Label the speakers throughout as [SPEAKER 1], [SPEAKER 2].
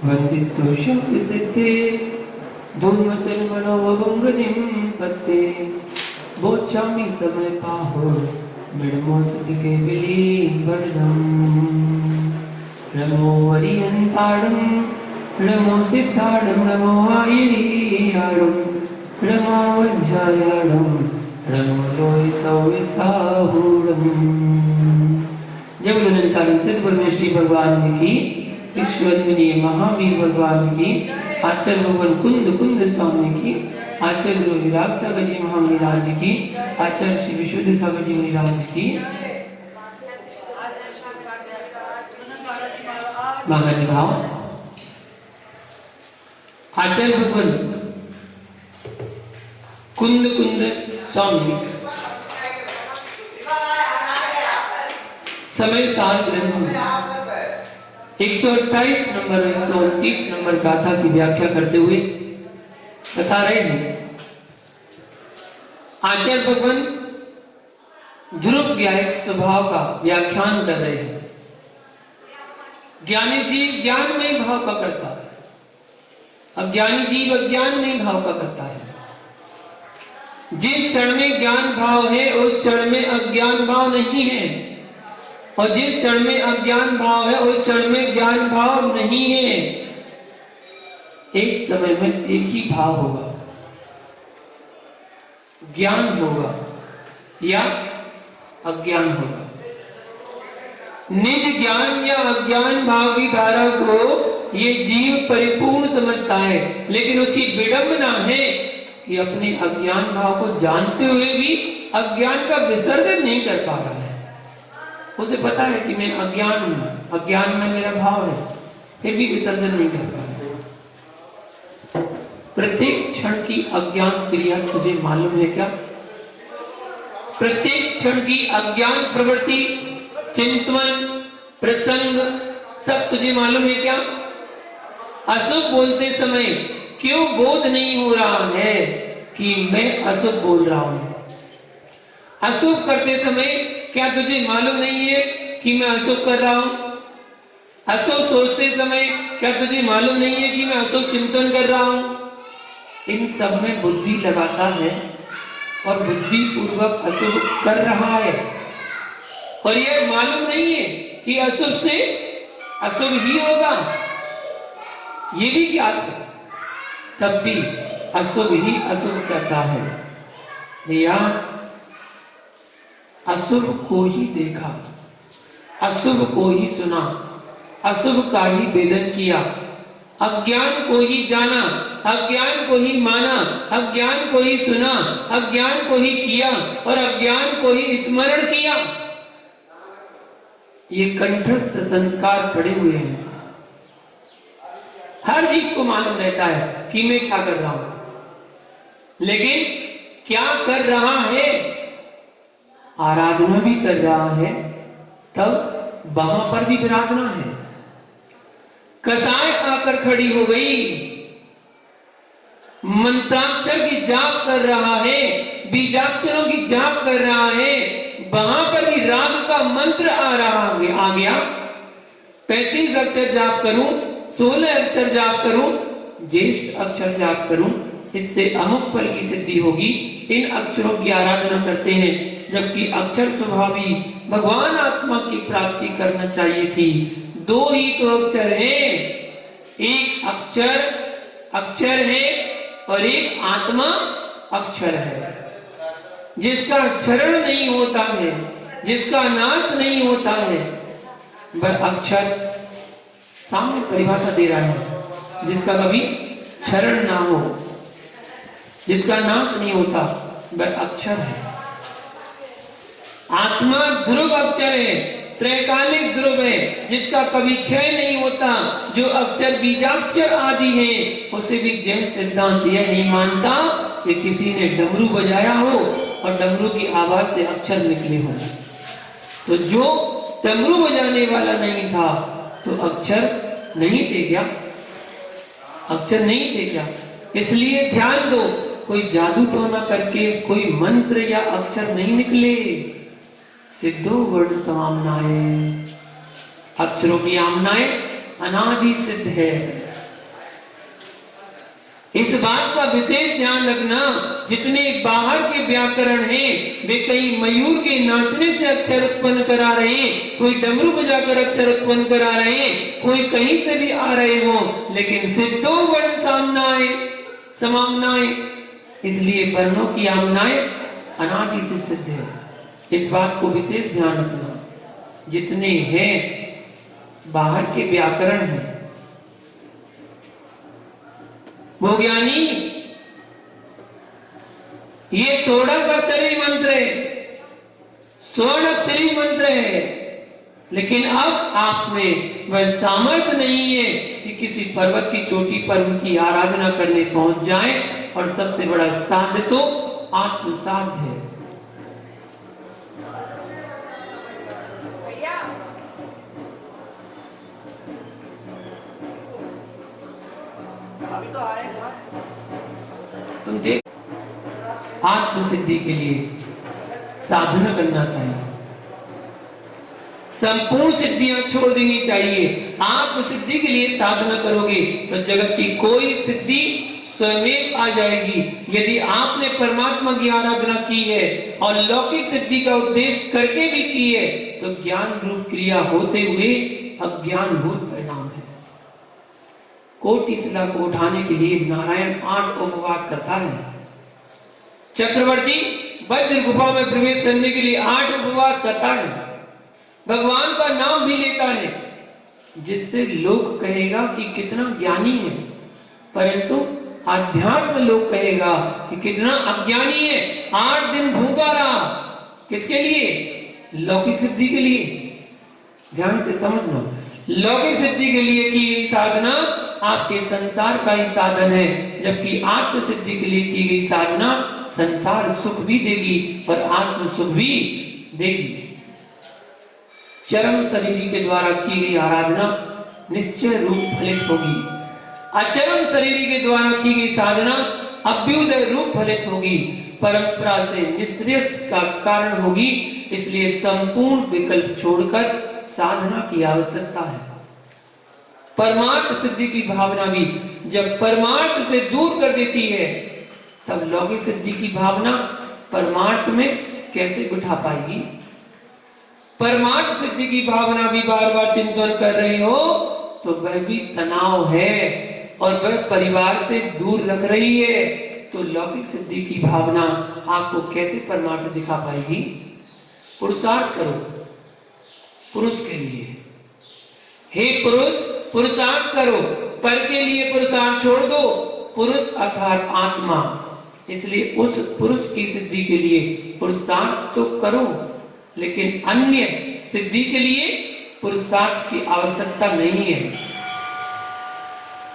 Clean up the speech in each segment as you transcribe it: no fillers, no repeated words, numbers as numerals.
[SPEAKER 1] वंदितो शक्ति सिद्धे धूमचल मनोवंगनिम पत्ते बोचामी समय पाहो मिडमो सिद्ध के विली वर्धम नमो वरियंताड़म नमो सिद्धाड़म नमो आयियाड़म नमो वज्जायाड़म नमो लोय सौविसाहूड़म। जय बोलो निरंकार सिद्ध परमेश्वरी भगवान की, ईश्वरनीय महावीर भगवान की, आचार्य भगवान कुंद कुंद स्वामी की, आचार्य गुरु विराग सागर जी महाराज की, आचार्य श्री विशुद्ध सागर जी महाराज की, महानुभाव आचार्य भगवान कुंद कुंद स्वामी समय सार ग्रंथ 128 नंबर 129 नंबर गाथा की व्याख्या करते हुए बता रहे हैं। आचार्य भगवान ध्रुव गायक स्वभाव का व्याख्यान कर रहे हैं। ज्ञानी जीव ज्ञान में भाव का करता है, अज्ञानी जीव अज्ञान में भाव का करता है। जिस क्षण में ज्ञान भाव है उस क्षण में अज्ञान भाव नहीं है, और जिस क्षण में अज्ञान भाव है उस क्षण में ज्ञान भाव नहीं है। एक समय में एक ही भाव होगा, ज्ञान होगा या अज्ञान होगा। निज ज्ञान या अज्ञान भाव की धारा को ये जीव परिपूर्ण समझता है, लेकिन उसकी विडंबना है कि अपने अज्ञान भाव को जानते हुए भी अज्ञान का विसर्जन नहीं कर पा रहा है। उसे पता है कि मैं अज्ञान हूं, अज्ञान में मेरा भाव है, फिर भी विसर्जन नहीं कर पा रहा। प्रत्येक क्षण की अज्ञान क्रिया तुझे मालूम है क्या? प्रत्येक क्षण की अज्ञान प्रवृत्ति, चिंतन, प्रसंग सब तुझे मालूम है क्या? अशुभ बोलते समय क्यों बोध नहीं हो रहा है कि मैं अशुभ बोल रहा हूं? अशुभ करते समय क्या तुझे मालूम नहीं है कि मैं अशुभ कर रहा हूं? अशुभ सोचते समय क्या तुझे मालूम नहीं है कि मैं अशुभ चिंतन कर रहा हूं? इन सब में बुद्धि लगाता है और बुद्धि पूर्वक अशुभ कर रहा है, और यह मालूम नहीं है कि अशुभ से अशुभ ही होगा। ये भी ज्ञात है, तब भी अशुभ ही अशुभ करता है। भैया, अशुभ को ही देखा, अशुभ को ही सुना, अशुभ का ही वेदन किया, अज्ञान को ही जाना, अज्ञान को ही माना, अज्ञान को ही सुना, अज्ञान को ही किया और अज्ञान को ही स्मरण किया। ये कंठस्थ संस्कार पड़े हुए हैं। हर जीव को मालूम रहता है कि मैं क्या कर रहा हूं, लेकिन क्या कर रहा है? आराधना भी कर रहा है, तब वहां पर भी विराधना है। कसाय आकर खड़ी हो गई, मंत्राक्षर की जाप कर रहा है, बीजाक्षरों की जाप कर रहा है, वहां पर भी राग का मंत्र आ गया। 35 अक्षर जाप करूं, 16 अक्षर जाप करूं, ज्येष्ठ अक्षर जाप करूं, इससे अमुक फल की सिद्धि होगी। इन अक्षरों की आराधना करते हैं, जबकि अक्षर स्वभावी भगवान आत्मा की प्राप्ति करना चाहिए थी। दो ही तो अक्षर है, एक अक्षर है और एक आत्मा अक्षर है। जिसका क्षरण नहीं होता है, जिसका नाश नहीं होता है, वह अक्षर सामने परिभाषा दे रहा है। जिसका कभी क्षरण ना हो, जिसका नाश नहीं होता, वह अक्षर है। आत्मा ध्रुव अक्षर है, त्रैकालिक ध्रुव है, जिसका कभी क्षय नहीं होता। जो अक्षर बीजाक्षर आदि है, उसे भी जैन सिद्धांत यह नहीं मानता कि किसी ने डमरू बजाया हो और डमरू की आवाज से अक्षर निकले हो। तो जो डमरू बजाने वाला नहीं था, तो अक्षर नहीं थे क्या? अक्षर नहीं थे क्या? इसलिए ध्यान दो, कोई जादू टोना करके कोई मंत्र या अक्षर नहीं निकले। सिद्धो वर्ण समामनाएं, अक्षरों की आमनाएं अनादि सिद्ध है। इस बात का विशेष ध्यान रखना, जितने बाहर के व्याकरण हैं वे कई मयूर के नाचने से अक्षर उत्पन्न करा रहे हैं, कोई डमरू बजाकर अक्षर उत्पन्न करा रहे हैं, कोई कहीं से भी आ रहे हो, लेकिन सिद्धो वर्ण सामनाएं समामनाएं, इसलिए वर्णों की आमनाएं अनादि से सिद्ध है। इस बात को विशेष ध्यान रखना। जितने हैं बाहर के व्याकरण हैं, वो ज्ञानी ये 16 अक्षरी मंत्र है, 16 अक्षरी मंत्र है, लेकिन अब आप में वह सामर्थ्य नहीं है कि किसी पर्वत की चोटी पर उनकी आराधना करने पहुंच जाए। और सबसे बड़ा साध्य तो आत्मसाध्य है। तुम देख, आत्म सिद्धि के लिए साधना करना चाहिए, संपूर्ण सिद्धियां छोड़ देनी चाहिए। आत्म सिद्धि के लिए साधना करोगे तो जगत की कोई सिद्धि स्वयं आ जाएगी। यदि आपने परमात्मा की आराधना की है और लौकिक सिद्धि का उद्देश्य करके भी की है, तो ज्ञान रूप क्रिया होते हुए अज्ञान भूत परिणाम है। कोटि शिला को उठाने के लिए नारायण 8 उपवास करता है। चक्रवर्ती वज्र गुफा में प्रवेश करने के लिए 8 उपवास करता है। भगवान का नाम भी लेता है, जिससे लोग कहेगा कि कितना ज्ञानी है, परंतु अध्यात्म लोग कहेगा कि कितना अज्ञानी है। 8 दिन भूखा रहा, किसके लिए? लौकिक सिद्धि के लिए। ध्यान से समझना, लौकिक सिद्धि के लिए की साधना आपके संसार का ही साधन है, जबकि आत्म सिद्धि के लिए की गई साधना संसार सुख भी देगी और आत्म सुख भी देगी। चरम शरीरी के द्वारा की गई आराधना निश्चय रूप फलित होगी, अचरम शरीरी के द्वारा की गई साधना अभ्युदय रूप फलित होगी, परंपरा से निश्रेयस का कारण होगी। इसलिए संपूर्ण विकल्प छोड़कर साधना की आवश्यकता है। परमार्थ सिद्धि की भावना भी जब परमार्थ से दूर कर देती है, तब लौकिक सिद्धि की भावना परमार्थ में कैसे बिठा पाएगी? परमार्थ सिद्धि की भावना भी बार बार चिंतन कर रही हो तो वह भी तनाव है और वह परिवार से दूर रख रही है, तो लौकिक सिद्धि की भावना आपको कैसे परमार्थ दिखा पाएगी? पुरुषार्थ करो पुरुष के लिए। हे पुरुष, पुरुषार्थ करो, पर के लिए पुरुषार्थ छोड़ दो। पुरुष अर्थात आत्मा, इसलिए उस पुरुष की सिद्धि के लिए पुरुषार्थ तो करो, लेकिन अन्य सिद्धि के लिए पुरुषार्थ की आवश्यकता नहीं है।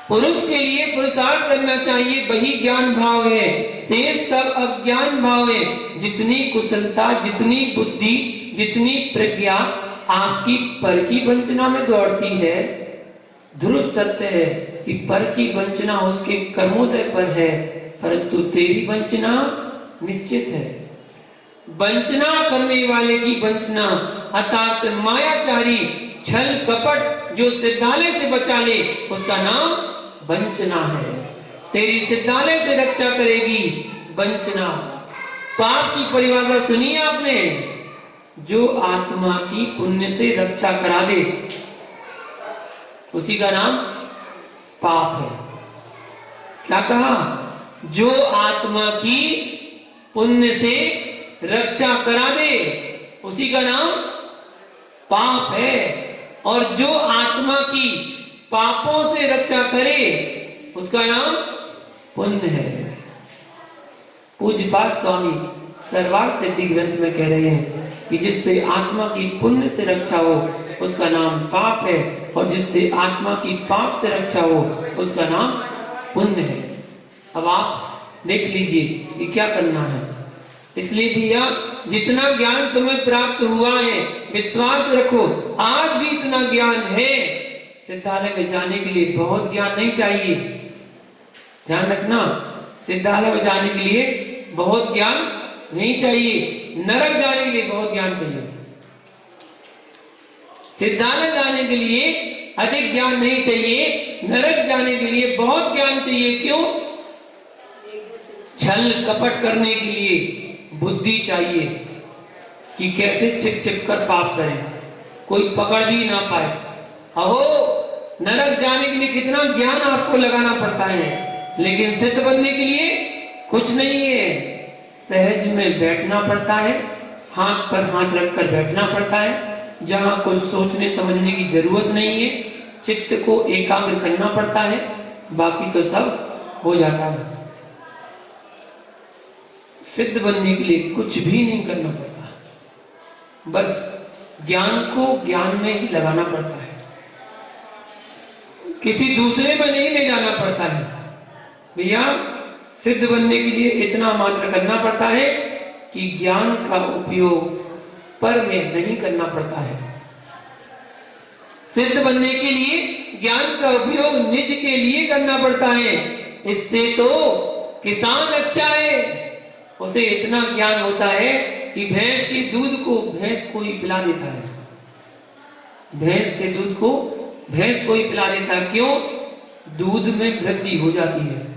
[SPEAKER 1] पुरुष के लिए पुरुषार्थ करना चाहिए, वही ज्ञान भाव है, शेष सब अज्ञान भाव है। जितनी कुशलता, जितनी बुद्धि, जितनी प्रज्ञा आपकी पर की वंचना में दौड़ती है, ध्रुव सत्य है कि पर की वंचना उसके कर्मोदय पर है, परंतु तेरी वंचना निश्चित है। वंचना करने वाले की वंचना अर्थात मायाचारी छल कपट जो सिद्धालय से बचा ले, उसका नाम वंचना है। तेरी सिद्धालय से रक्षा करेगी वंचना। पाप की परिभाषा सुनी आपने? जो आत्मा की पुण्य से रक्षा करा दे, उसी का नाम पाप है। क्या कहा? जो आत्मा की पुण्य से रक्षा करा दे, उसी का नाम पाप है। और जो आत्मा की पापों से रक्षा करे, उसका नाम पुण्य है। पूज्यपाद स्वामी सर्वार्थ सिद्धि ग्रंथ में कह रहे हैं कि जिससे आत्मा की पुण्य से रक्षा हो, उसका नाम पाप है, और जिससे आत्मा की पाप से रक्षा हो, उसका नाम पुण्य है। अब आप देख लीजिए कि क्या करना है। इसलिए भैया, जितना ज्ञान तुम्हें प्राप्त हुआ है, विश्वास रखो, आज भी इतना ज्ञान है। सिद्धालय में जाने के लिए बहुत ज्ञान नहीं चाहिए, ध्यान रखना। सिद्धालय में जाने के लिए बहुत ज्ञान नहीं चाहिए, नरक जाने के लिए बहुत ज्ञान चाहिए। सिद्धालय जाने के लिए अधिक ज्ञान नहीं चाहिए, नरक जाने के लिए बहुत ज्ञान चाहिए। क्यों? छल कपट करने के लिए बुद्धि चाहिए कि कैसे छिप छिप कर पाप करें, कोई पकड़ भी ना पाए। अहो, नरक जाने के लिए कितना ज्ञान आपको लगाना पड़ता है, लेकिन सिद्ध बनने के लिए कुछ नहीं है। सहज में बैठना पड़ता है, हाथ पर हाथ रखकर बैठना पड़ता है, जहां कुछ सोचने समझने की जरूरत नहीं है, चित्त को एकाग्र करना पड़ता है, बाकी तो सब हो जाता है। सिद्ध बनने के लिए कुछ भी नहीं करना पड़ता, बस ज्ञान को ज्ञान में ही लगाना पड़ता है, किसी दूसरे में नहीं ले जाना पड़ता है। भैया, सिद्ध बनने के लिए इतना मात्र करना पड़ता है कि ज्ञान का उपयोग पर में नहीं करना पड़ता है। सिद्ध बनने के लिए ज्ञान का उपयोग निज के लिए करना पड़ता है। इससे तो किसान अच्छा है, उसे इतना ज्ञान होता है कि भैंस के दूध को भैंस को ही पिला देता है, भैंस के दूध को भैंस को ही पिला देता है। क्यों? दूध में वृद्धि हो जाती है।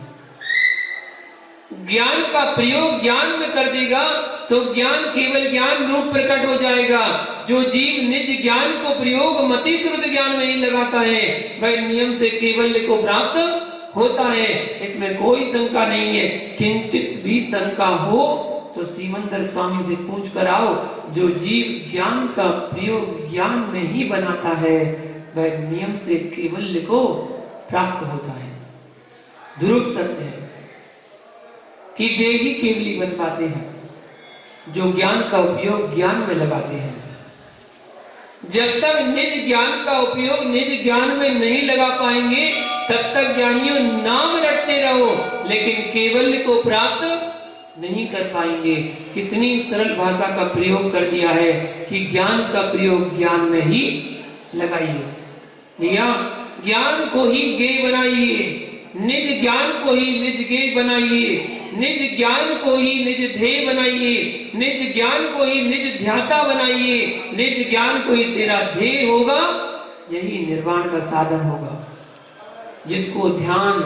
[SPEAKER 1] ज्ञान का प्रयोग ज्ञान में कर देगा तो ज्ञान केवल ज्ञान रूप प्रकट हो जाएगा। जो जीव निज ज्ञान को प्रयोग मति श्रुत ज्ञान में ही लगाता है, वह नियम से केवल्य को प्राप्त होता है। इसमें कोई शंका नहीं है। किंचित भी शंका हो तो सीमंदर स्वामी से पूछ कर आओ। जो जीव ज्ञान का प्रयोग ज्ञान में ही बनाता है, वह नियम से केवल्य को प्राप्त होता है। ध्रुव सत्य है कि वे ही केवली बन पाते हैं जो ज्ञान का उपयोग ज्ञान में लगाते हैं। जब तक निज ज्ञान का उपयोग निज ज्ञान में नहीं लगा पाएंगे, तब तक ज्ञानियों नाम रटते रहो, लेकिन केवल्य को प्राप्त नहीं कर पाएंगे। कितनी सरल भाषा का प्रयोग कर दिया है कि ज्ञान का प्रयोग ज्ञान में ही लगाइए, या ज्ञान को ही ज्ञेय बनाइए, निज ज्ञान को ही निज ज्ञेय बनाइए, निज ज्ञान को ही निज ध्येय बनाइए, निज ज्ञान को ही निज ध्याता बनाइए। निज ज्ञान को ही तेरा ध्येय होगा, यही निर्वाण का साधन होगा। जिसको ध्यान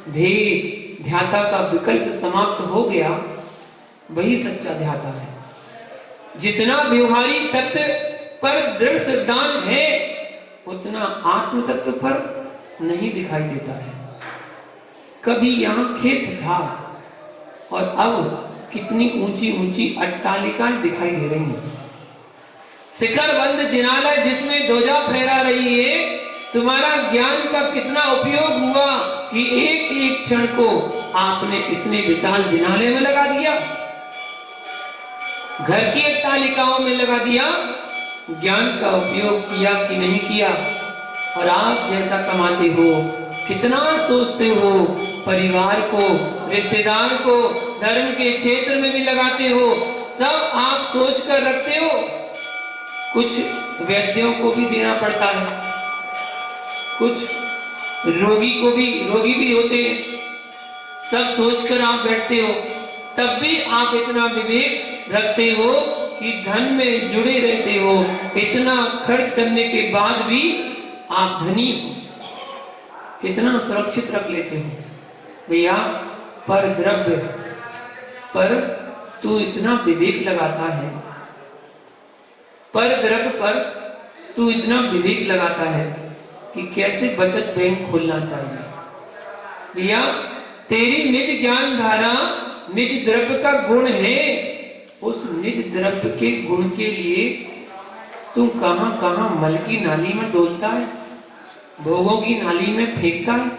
[SPEAKER 1] ध्येय ध्याता का विकल्प समाप्त हो गया, वही सच्चा ध्याता है। जितना व्यवहारी तत्व पर दृढ़ सिद्धांत है, उतना आत्म तत्व पर नहीं दिखाई देता है। कभी यहाँ खेत था और अब कितनी ऊंची ऊंची अट्टालिकाएं दिखाई दे रही हैं। शिखरबंद जिनालय जिसमें ध्वजा फहरा रही है। तुम्हारा ज्ञान का कितना उपयोग हुआ कि एक एक क्षण को आपने इतने विशाल जिनालय में लगा दिया, घर की अट्टालिकाओं में लगा दिया। ज्ञान का उपयोग किया कि नहीं किया? और आप जैसा कमाते हो, कितना सोचते हो, परिवार को, रिश्तेदार को, धर्म के क्षेत्र में भी लगाते हो, सब आप सोच कर रखते हो। कुछ वैद्यों को भी देना पड़ता है, कुछ रोगी भी होते हैं, सब सोचकर आप बैठते हो। तब भी आप इतना विवेक रखते हो कि धन में जुड़े रहते हो। इतना खर्च करने के बाद भी आप धनी हो, कितना सुरक्षित रख लेते हो। भैया, पर द्रव्य पर तू इतना विवेक लगाता है, पर द्रव्य पर तू इतना विवेक लगाता है कि कैसे बचत बैंक खोलना चाहिए। भैया, तेरी निज ज्ञान धारा निज द्रव्य का गुण है। उस निज द्रव्य के गुण के लिए तू कहां कहां मल की नाली में डोलता है, भोगों की नाली में फेंकता है।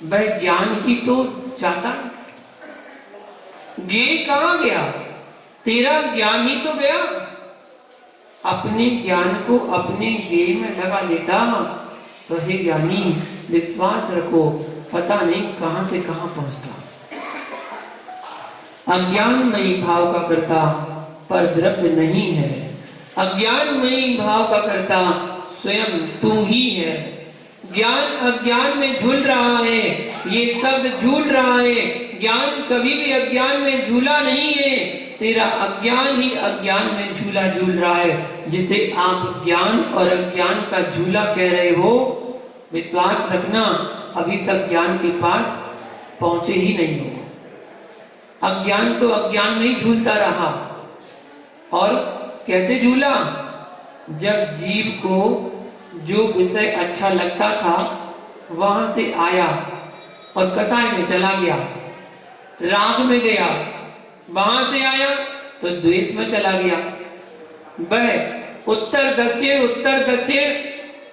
[SPEAKER 1] वह ज्ञान ही तो चाहता है। ज्ञेय कहां गया? तेरा ज्ञान ही तो गया। अपने ज्ञान को अपने ज्ञेय में लगा लेता तो हे ज्ञानी, विश्वास रखो, पता नहीं कहां से कहां पहुंचता। अज्ञानमयी भाव का कर्ता पर द्रव्य नहीं है। अज्ञानमयी भाव का कर्ता स्वयं तू ही है। ज्ञान अज्ञान में झूल रहा है, ये शब्द झूल रहा है। ज्ञान कभी भी अज्ञान में झूला नहीं है। तेरा अज्ञान ही अज्ञान में झूला झूल रहा है, जिसे आप ज्ञान और अज्ञान का झूला कह रहे हो। विश्वास रखना, अभी तक ज्ञान के पास पहुंचे ही नहीं हो। अज्ञान तो अज्ञान में ही झूलता रहा। और कैसे झूला? जब जीव को जो विषय अच्छा लगता था वहां से आया और कसाय में चला गया, राग में गया, वहां से आया तो द्वेष में चला गया। वह उत्तर दक्षिण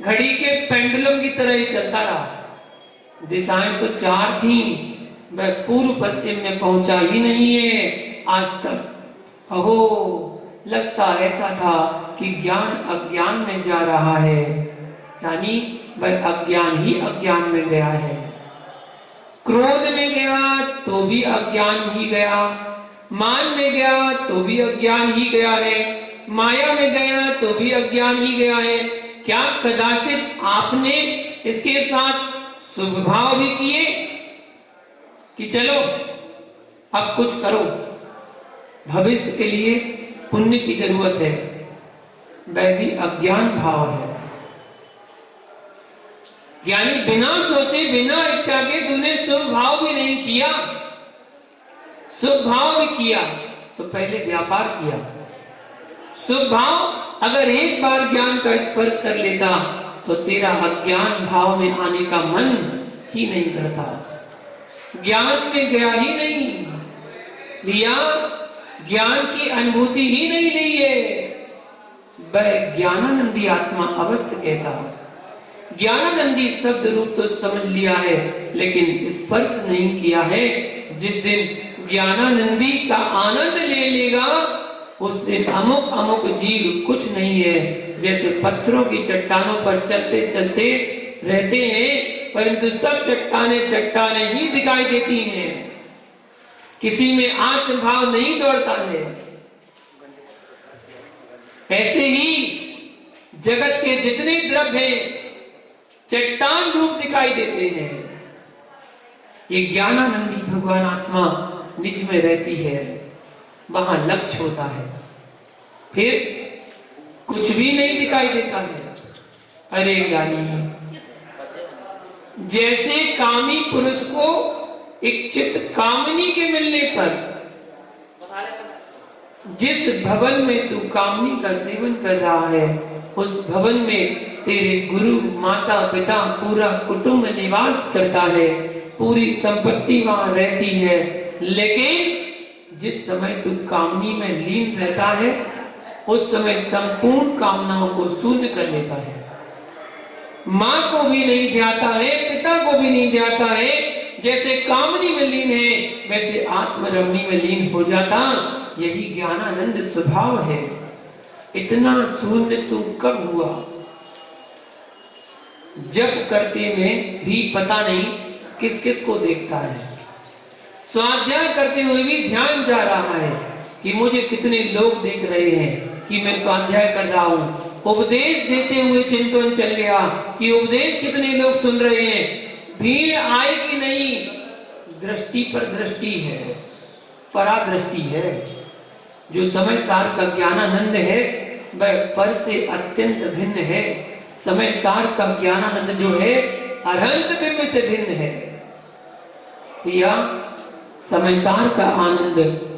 [SPEAKER 1] घड़ी के पेंडुलम की तरह ही चलता रहा। दिशाएं तो चार थी, वह पूर्व पश्चिम में पहुंचा ही नहीं है आज तक। अहो, लगता ऐसा था कि ज्ञान अज्ञान में जा रहा है, यानी वह अज्ञान ही अज्ञान में गया है। क्रोध में गया तो भी अज्ञान ही गया, मान में गया तो भी अज्ञान ही गया है, माया में गया तो भी अज्ञान ही गया है। क्या कदाचित आपने इसके साथ शुभ भाव भी किए कि चलो अब कुछ करो, भविष्य के लिए पुण्य की जरूरत है? वह भी अज्ञान भाव है। यानी बिना सोचे बिना इच्छा के तूने शुभ भाव भी नहीं किया। शुभ भाव भी किया तो पहले व्यापार किया। शुभ भाव अगर एक बार ज्ञान का स्पर्श कर लेता तो तेरा अज्ञान भाव में आने का मन ही नहीं करता, ज्ञान में गया ही नहीं, लिया ज्ञान की अनुभूति ही नहीं ली है। वह ज्ञानानंदी आत्मा अवश्य कहता। ज्ञानानंदी शब्द रूप तो समझ लिया है लेकिन स्पर्श नहीं किया है। जिस दिन ज्ञानानंदी का आनंद ले लेगा उस दिन अमुक अमुक जीव कुछ नहीं है। जैसे पत्थरों की चट्टानों पर चलते चलते रहते हैं परंतु सब चट्टाने ही दिखाई देती हैं, किसी में आत्मभाव नहीं दौड़ता है। ऐसे ही जगत के जितने द्रव्य हैं चट्टान रूप दिखाई देते हैं। ये ज्ञानानंदी भगवान आत्मा निज में रहती है, वहां लक्ष्य होता है, फिर कुछ भी नहीं दिखाई देता है। अरे ज्ञानी, जैसे कामी पुरुष को इच्छित कामनी के मिलने पर जिस भवन में तू कामनी का सेवन कर रहा है उस भवन में तेरे गुरु माता पिता पूरा कुटुंब निवास करता है, पूरी संपत्ति वहां रहती है, लेकिन जिस समय तू कामनी में लीन रहता है उस समय संपूर्ण कामनाओं को शून्य कर लेता है। माँ को भी नहीं ध्याता है, पिता को भी नहीं ध्याता है। जैसे कामनी में लीन है वैसे आत्मरमणी में लीन हो जाता। यही ज्ञानानंद स्वभाव है। इतना शून्य तू कब हुआ? जब करते में भी पता नहीं किस किस को देखता है। स्वाध्याय करते हुए भी ध्यान जा रहा है कि मुझे कितने लोग देख रहे हैं कि मैं स्वाध्याय कर रहा हूं। उपदेश देते हुए चिंतन चल गया कि उपदेश कितने लोग सुन रहे हैं, भीड़ आएगी नहीं। दृष्टि पर दृष्टि है, परादृष्टि है। जो समय सार का ज्ञानानंद है वह पर से अत्यंत भिन्न है। समय सार का ज्ञानानंद जो है अनंत बिंब से भिन्न है। या समय सार का आनंद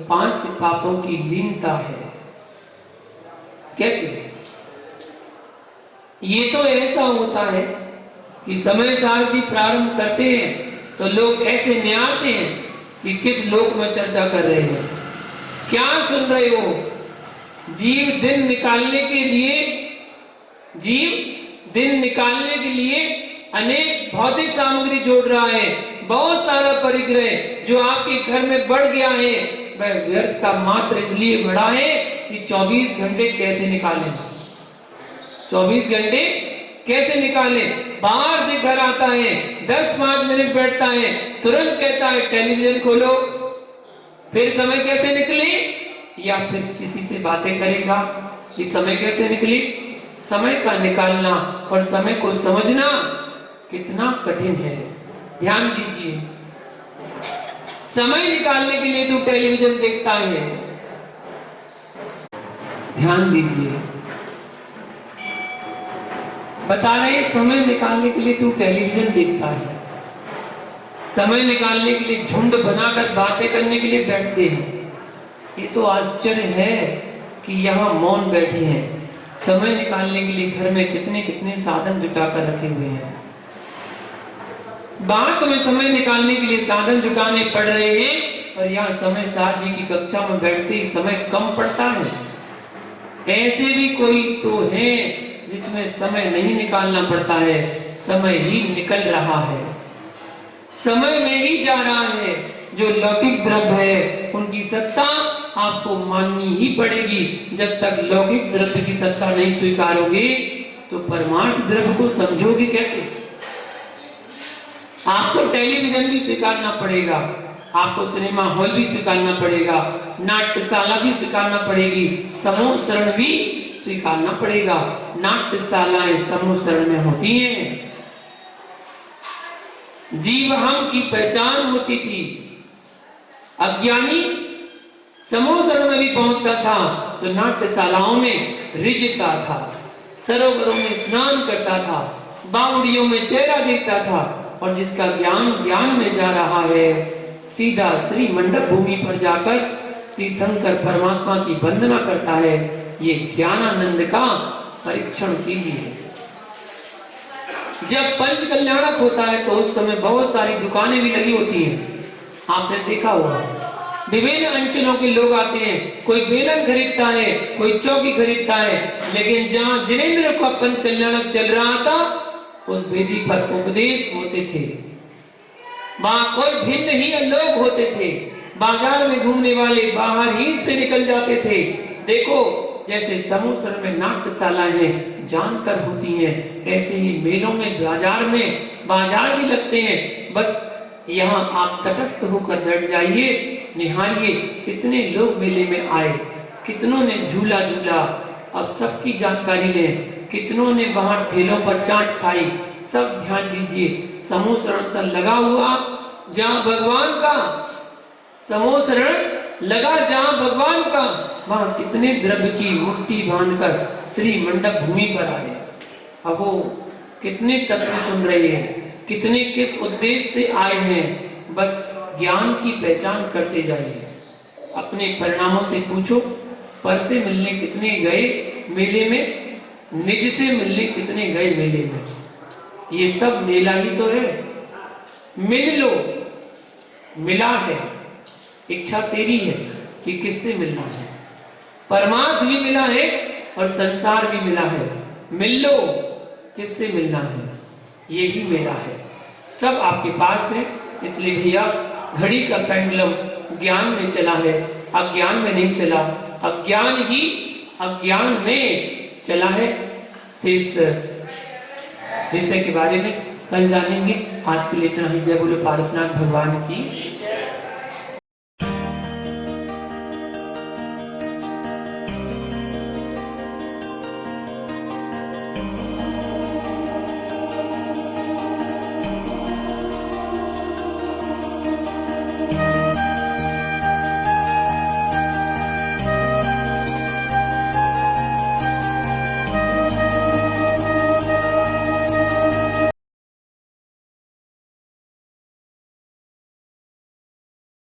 [SPEAKER 1] पांच पापों की लीनता है। कैसे? ये तो ऐसा होता है कि समय सार की प्रारंभ करते हैं तो लोग ऐसे निहारते हैं कि किस लोक में चर्चा कर रहे हैं, क्या सुन रहे हो। जीव दिन निकालने के लिए अनेक भौतिक सामग्री जोड़ रहा है। बहुत सारा परिग्रह जो आपके घर में बढ़ गया है वह व्यर्थ का मात्र इसलिए बढ़ा है कि 24 घंटे कैसे निकालें। 24 घंटे कैसे निकालें? बाहर से घर आता है, 10-5 मिनट बैठता है, तुरंत कहता है टेलीविजन खोलो। फिर समय कैसे निकले? या फिर किसी से बातें करेगा कि समय कैसे निकले। समय का निकालना और समय को समझना कितना कठिन है। ध्यान दीजिए, समय निकालने के लिए तू टेलीविजन देखता है। ध्यान दीजिए, बता रहे समय निकालने के लिए तू टेलीविजन देखता है। समय निकालने के लिए झुंड बनाकर बातें करने के लिए बैठते हैं। ये तो आश्चर्य है कि यहाँ मौन बैठे हैं। समय निकालने के लिए घर में कितने कितने साधन जुटाकर रखे हुए हैं। बाहर तुम्हें समय निकालने के लिए साधन जुटाने पड़ रहे हैं और यहाँ समय साथ जी की कक्षा में बैठते ही समय कम पड़ता है। ऐसे भी कोई तो है जिसमें समय नहीं निकालना पड़ता है, समय ही निकल रहा है, समय में ही जा रहा है। जो लौकिक द्रव्य है उनकी सत्ता आपको माननी ही पड़ेगी। जब तक लौकिक द्रव्य की सत्ता नहीं स्वीकारोगे तो परमार्थ द्रव्य को समझोगे कैसे? आपको टेलीविजन भी स्वीकारना पड़ेगा, आपको सिनेमा हॉल भी स्वीकारना पड़ेगा, नाट्यशाला भी स्वीकारना पड़ेगी, समूह शरण भी स्वीकारना पड़ेगा। नाट्यशालाएं समूह शरण में होती हैं। जीव हम की पहचान होती थी। अज्ञानी समूह शरण में भी पहुंचता था तो नाट्यशालाओं में रिझता था, सरोवरों में स्नान करता था, बावड़ियों में चेहरा देखता था। और जिसका ज्ञान ज्ञान में जा रहा है सीधा श्री मंडप भूमि पर जाकर तीर्थंकर परमात्मा की वंदना करता है। ये ज्ञानानंद का परीक्षण कीजिए। जब पंच कल्याणक होता है तो उस समय बहुत सारी दुकानें भी लगी होती हैं, आपने देखा होगा। विभिन्न अंचलों के लोग आते हैं, कोई बेलन खरीदता है, कोई चौकी खरीदता है। लेकिन जहां जिनेंद्र का पंच कल्याणक चल रहा था उस वेदी पर उपदेश होते थे। वहां कोई भिन्न ही लोग होते थे। बाजार में घूमने वाले बाहर ही से निकल जाते थे। देखो जैसे समूह शरण में नाट्यशालाएं हैं जानकर होती हैं, ऐसे ही मेलों में बाजार भी लगते हैं। बस यहाँ आप तटस्थ होकर बैठ जाइए, निहारिए कितने लोग मेले में आए, कितनों ने झूला झूला, अब सबकी जानकारी लें। कितनों ने वहां ठेलों पर चाट खाई, सब ध्यान दीजिए। समूह शरण से लगा हुआ जहां भगवान का समूह शरण लगा, जहां भगवान का, वहां कितने द्रव्य की मुट्ठी बांधकर श्री मंडप भूमि पर आए। अब वो कितने तत्व सुन रहे हैं, कितने किस उद्देश्य से आए हैं। बस ज्ञान की पहचान करते जाइए। अपने परिणामों से पूछो, पर से मिलने कितने गए मेले में, निज से मिलने कितने गए मेले में। ये सब मेला ही तो है। मिल लो, मिला है, इच्छा तेरी है कि किससे मिलना है। परमार्थ भी मिला है और संसार भी मिला है। मिल लो, किससे मिलना है, यही मेरा है। सब आपके पास है। इसलिए भैया घड़ी का पेंडुलम ज्ञान में चला है, अज्ञान में नहीं चला। अज्ञान ही अज्ञान में चला है। शेष विषय के बारे में कल जानेंगे। आज के लिए इतना ही। जय बोलो पारसनाथ भगवान की।